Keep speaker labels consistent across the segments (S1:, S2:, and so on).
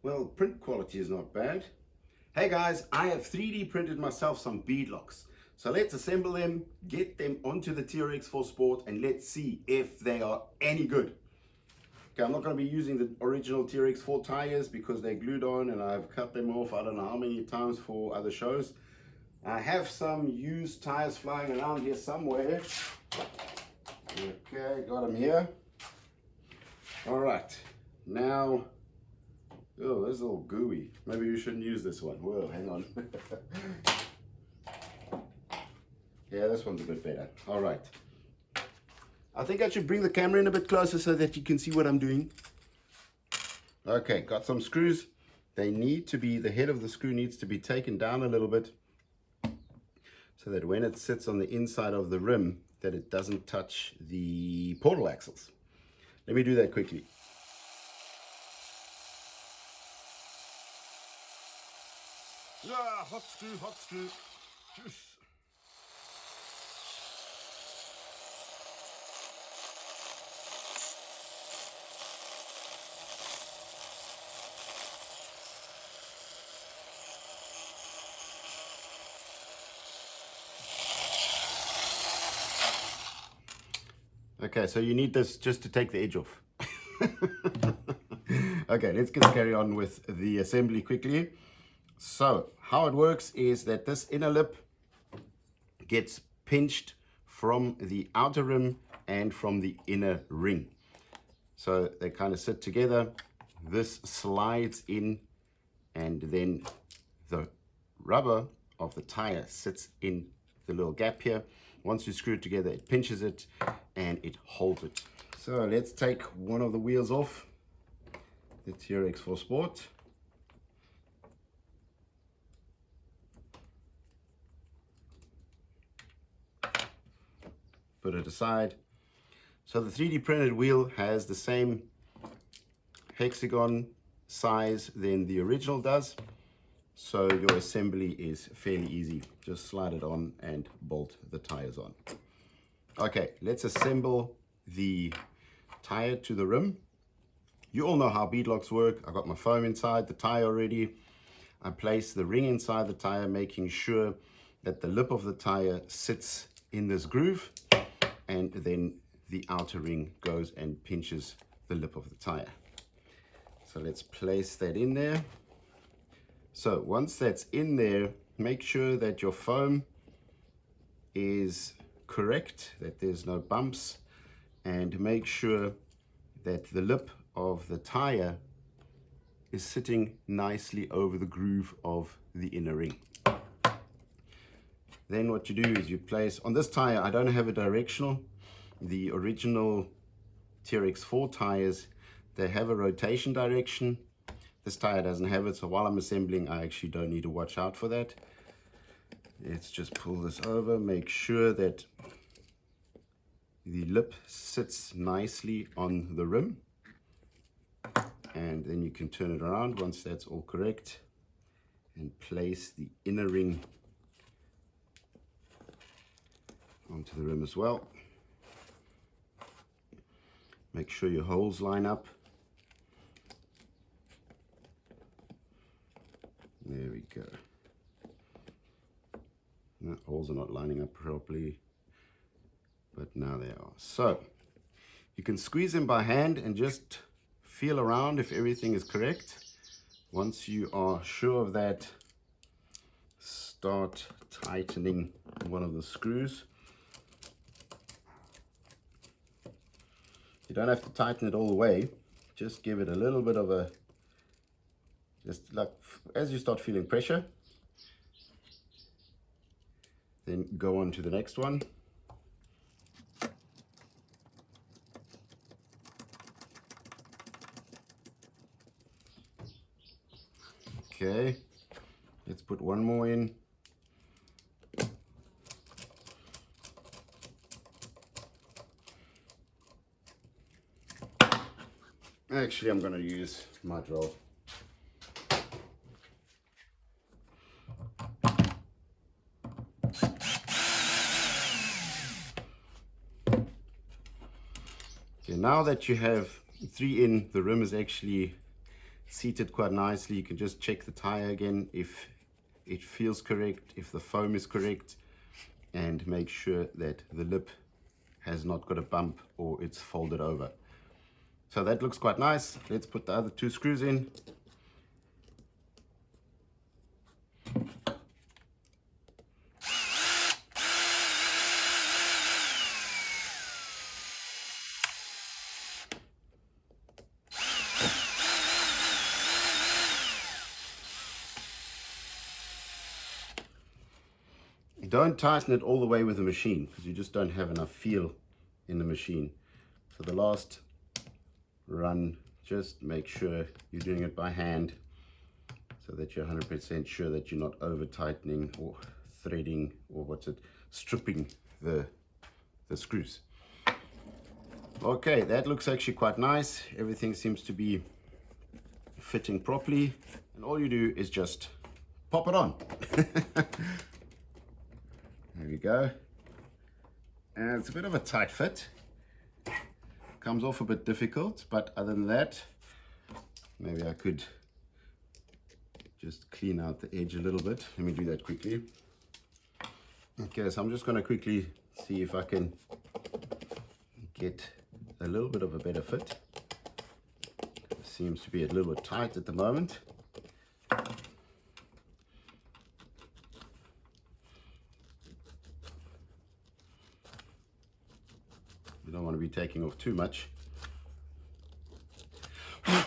S1: Well, print quality is not bad. Hey guys, I have 3D printed myself some bead locks. So let's assemble them, get them onto the TRX4 Sport, and let's see if they are any good. Okay, I'm not going to be using the original TRX4 tires because they're glued on and I've cut them off I don't know how many times for other shows. I have some used tires flying around here somewhere. Okay, got them here. All right, now, oh, this is all gooey. Maybe you shouldn't use this one. Whoa, hang on. Yeah, this one's a bit better. All right. I think I should bring the camera in a bit closer so that you can see what I'm doing. Okay, got some screws. They need to be, the head of the screw needs to be taken down a little bit so that when it sits on the inside of the rim, that it doesn't touch the portal axles. Let me do that quickly. Ah, hot screw, hot screw. Juice. Okay, so you need this just to take the edge off. Okay, let's get carry on with the assembly quickly. So how it works is that this inner lip gets pinched from the outer rim and from the inner ring. So they kind of sit together. This slides in and then the rubber of the tire sits in the little gap here. Once you screw it together, it pinches it and it holds it. So let's take one of the wheels off the TRX4 Sport. Put it aside. So the 3D printed wheel has the same hexagon size than the original does. So your assembly is fairly easy. Just slide it on and bolt the tires on. Okay, let's assemble the tire to the rim. You all know how bead locks work. I got my foam inside the tire already. I place the ring inside the tire, making sure that the lip of the tire sits in this groove, and then the outer ring goes and pinches the lip of the tire. So let's place that in there. So once that's in there, make sure that your foam is correct, that there's no bumps, and make sure that the lip of the tire is sitting nicely over the groove of the inner ring. Then what you do is you place, on this tire I don't have a directional. The original TRX4 tires, they have a rotation direction. This tire doesn't have it, so while I'm assembling I actually don't need to watch out for that. Let's just pull this over, make sure that the lip sits nicely on the rim, and then you can turn it around once that's all correct and place the inner ring onto the rim as well. Make sure your holes line up. There we go. The holes are not lining up properly, but now they are. So you can squeeze them by hand and just feel around if everything is correct. Once you are sure of that, start tightening one of the screws. You don't have to tighten it all the way, just give it a little bit of a, just like as you start feeling pressure, then go on to the next one. Okay, let's put one more in. Actually, I'm going to use my drill. Okay, now that you have 3 in, the rim is actually seated quite nicely. You can just check the tire again if it feels correct, if the foam is correct, and make sure that the lip has not got a bump or it's folded over. So that looks quite nice. Let's put the other 2 screws in. Don't tighten it all the way with the machine because you just don't have enough feel in the machine. So the last run, just make sure you're doing it by hand so that you're 100% sure that you're not over tightening or threading or stripping the screws. Okay, that looks actually quite nice. Everything seems to be fitting properly, and all you do is just pop it on. There we go. And it's a bit of a tight fit. Comes off a bit difficult, but other than that, maybe I could just clean out the edge a little bit. Let me do that quickly. Okay, so I'm just going to quickly see if I can get a little bit of a better fit. It seems to be a little bit tight at the moment. You don't want to be taking off too much. I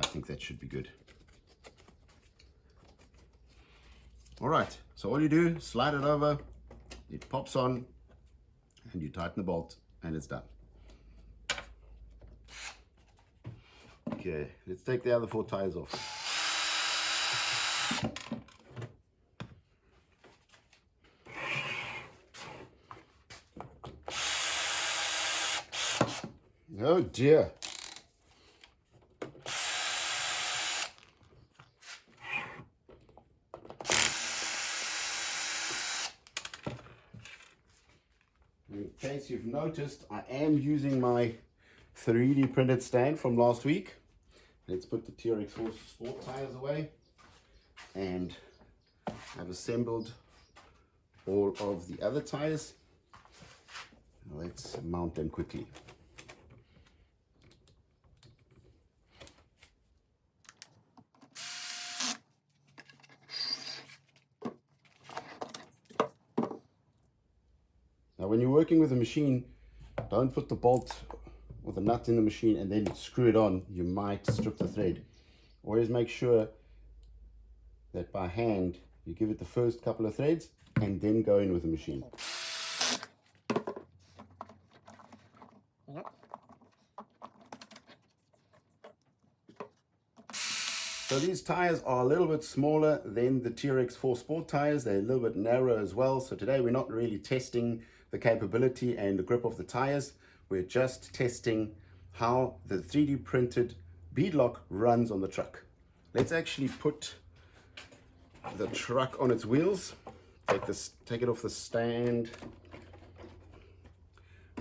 S1: think that should be good. All right, so all you do, slide it over, it pops on, and you tighten the bolt, and it's done. Okay, let's take the other 4 tires off. Oh dear. In case you've noticed, I am using my 3D printed stand from last week. Let's put the TRX4 sport tires away, and I've assembled all of the other tires. Let's mount them quickly. Now when you're working with a machine, don't put the bolt or the nut in the machine and then screw it on. You might strip the thread. Always make sure that by hand you give it the first couple of threads and then go in with the machine. So these tires are a little bit smaller than the TRX4 Sport tires. They're a little bit narrower as well. So today we're not really testing the capability and the grip of the tires. We're just testing how the 3D printed bead lock runs on the truck. Let's actually put the truck on its wheels. Take it off the stand.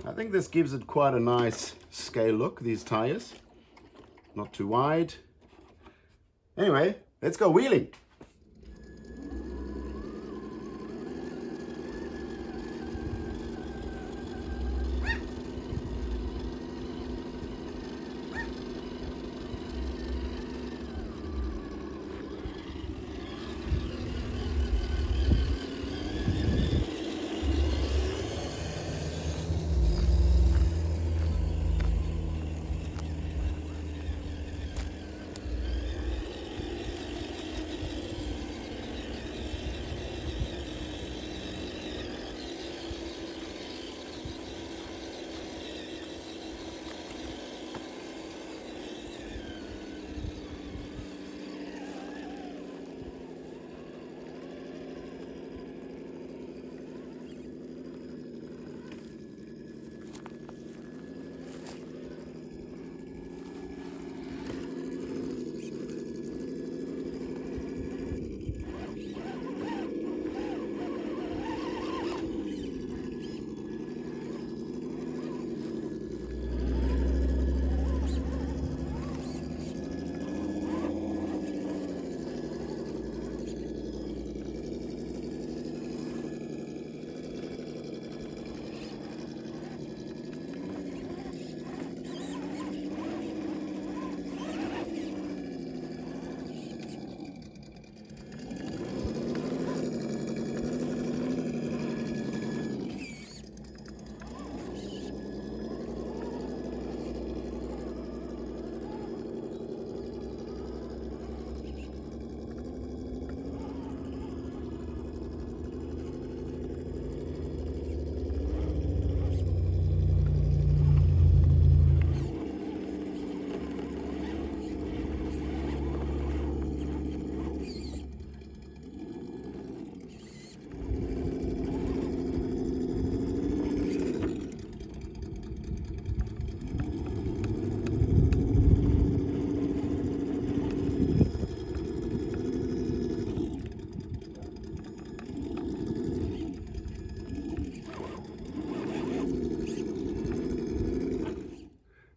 S1: I think this gives it quite a nice scale look, these tires. Not too wide. Anyway, let's go wheeling.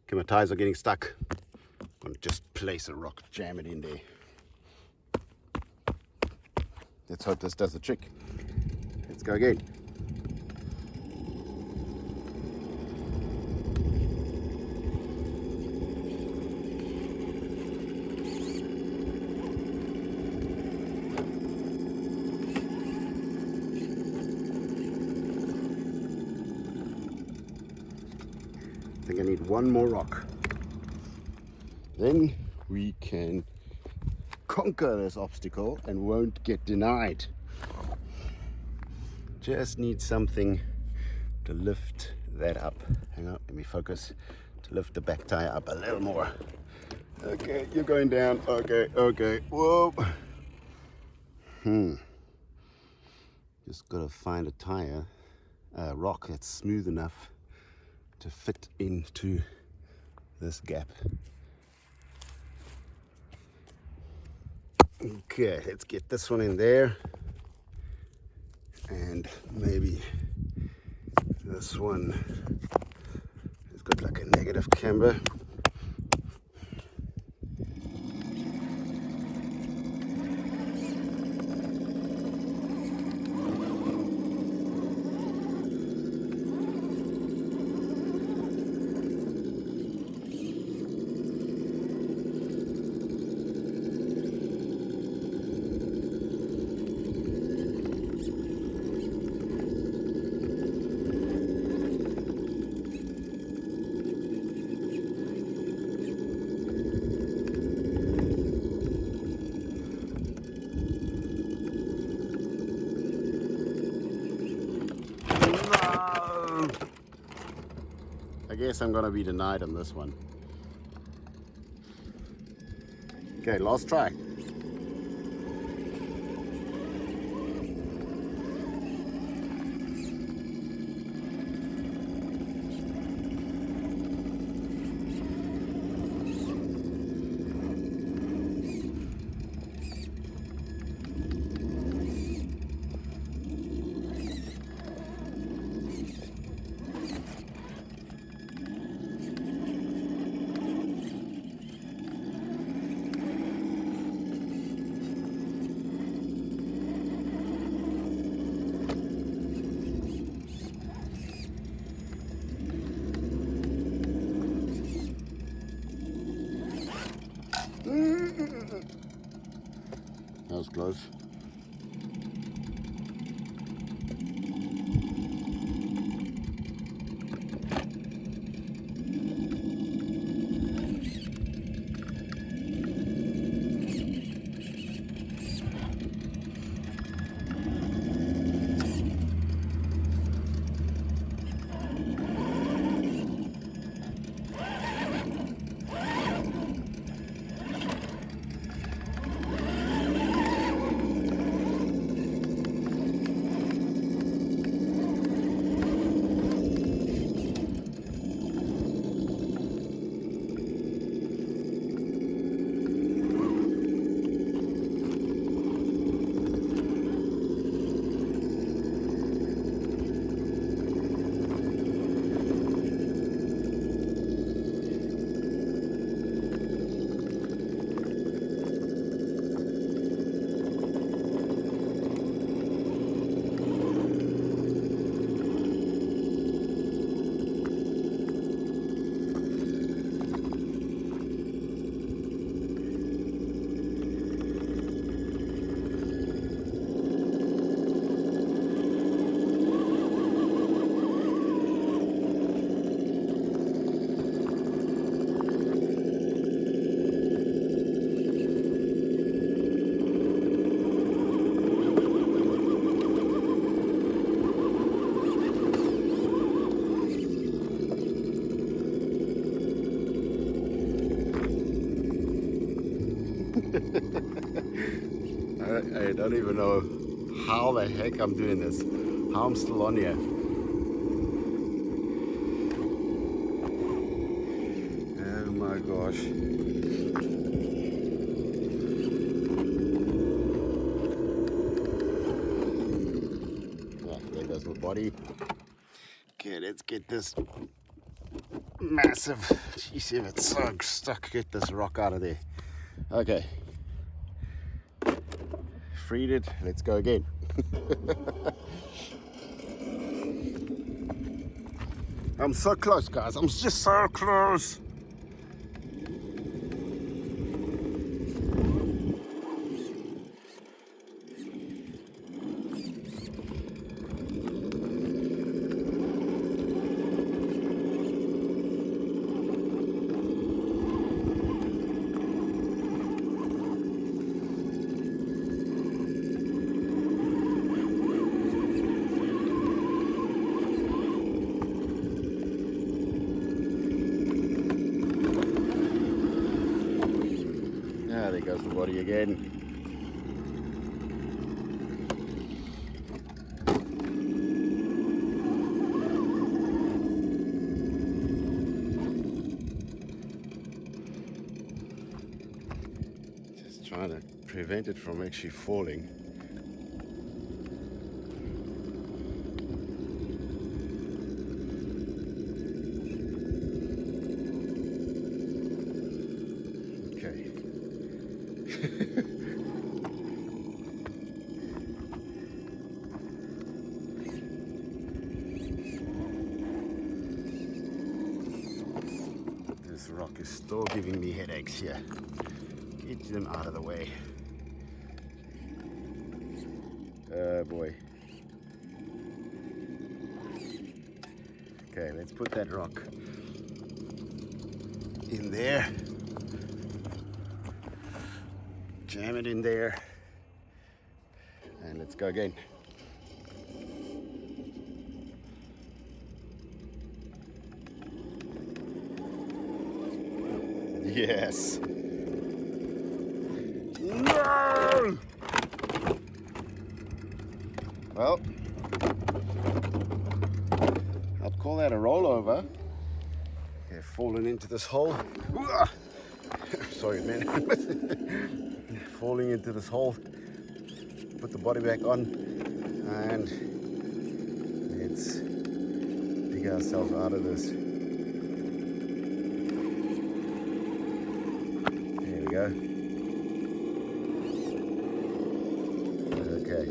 S1: Okay, my tires are getting stuck. I'm gonna just place a rock, jam it in there. Let's hope this does the trick. Let's go again. I think I need one more rock. Then we can conquer this obstacle and won't get denied. Just need something to lift that up. Hang on, let me focus. To lift the back tire up a little more. Okay, you're going down. Okay, okay. Whoa. Just gotta find a tire, a rock that's smooth enough to fit into this gap. Okay, let's get this one in there, and maybe this one has got like a negative camber. I guess I'm gonna be denied on this one. Okay, last try. That was close. I don't even know how the heck I'm doing this, how I'm still on here. Oh my gosh. Yeah, there goes my body. Okay, let's get this massive. Jeez, if it's so stuck, get this rock out of there. Okay. Freed it. Let's go again. I'm so close, guys. I'm just so close. There goes the body again. Just trying to prevent it from actually falling. Okay. This rock is still giving me headaches here. Get them out of the way. Oh boy. Okay, let's put that rock in there. Jam it in there. And let's go again. Yes. No! Well, I'd call that a rollover. Okay, fallen into this hole. Sorry, man. Falling into this hole. Put the body back on and let's dig ourselves out of this. There we go. Okay.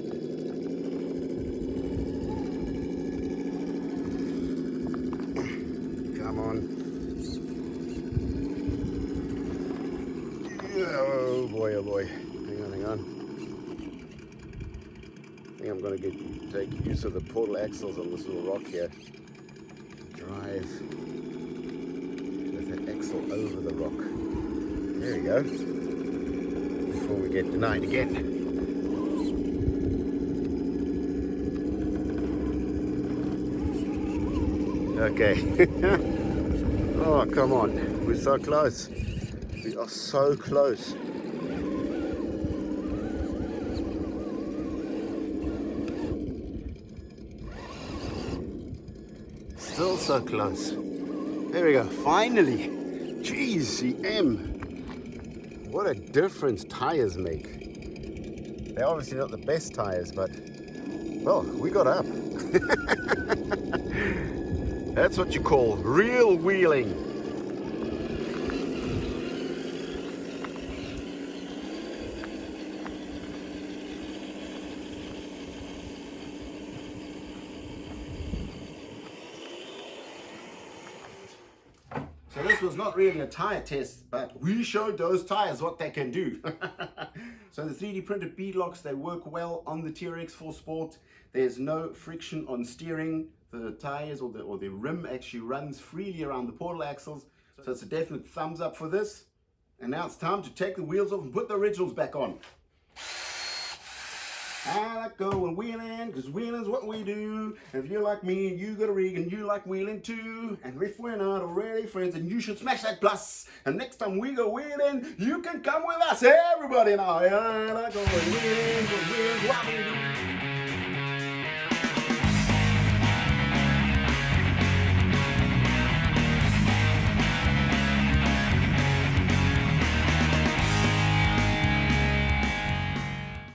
S1: Come on. Oh boy, oh boy. Hang on. I think I'm going to take use of the portal axles on this little rock here. Drive with that axle over the rock. There we go. Before we get denied again. Okay. Oh, come on. We're so close. We are so close. Still so close. There we go. Finally. Jeez, CM. What a difference tires make. They're obviously not the best tires, but well, we got up. That's what you call real wheeling. So this was not really a tire test, but we showed those tires what they can do. So the 3D printed bead locks, they work well on the TRX4 Sport. There's no friction on steering. The tires or the rim actually runs freely around the portal axles. So it's a definite thumbs up for this. And now it's time to take the wheels off and put the originals back on. I like going wheeling, because wheeling's what we do. If you're like me and you got a rig and you like wheeling too, and if we're not already friends, then you should smash that plus. And next time we go wheeling, you can come with us. Everybody now, I like going wheeling, 'cause wheeling's what we do.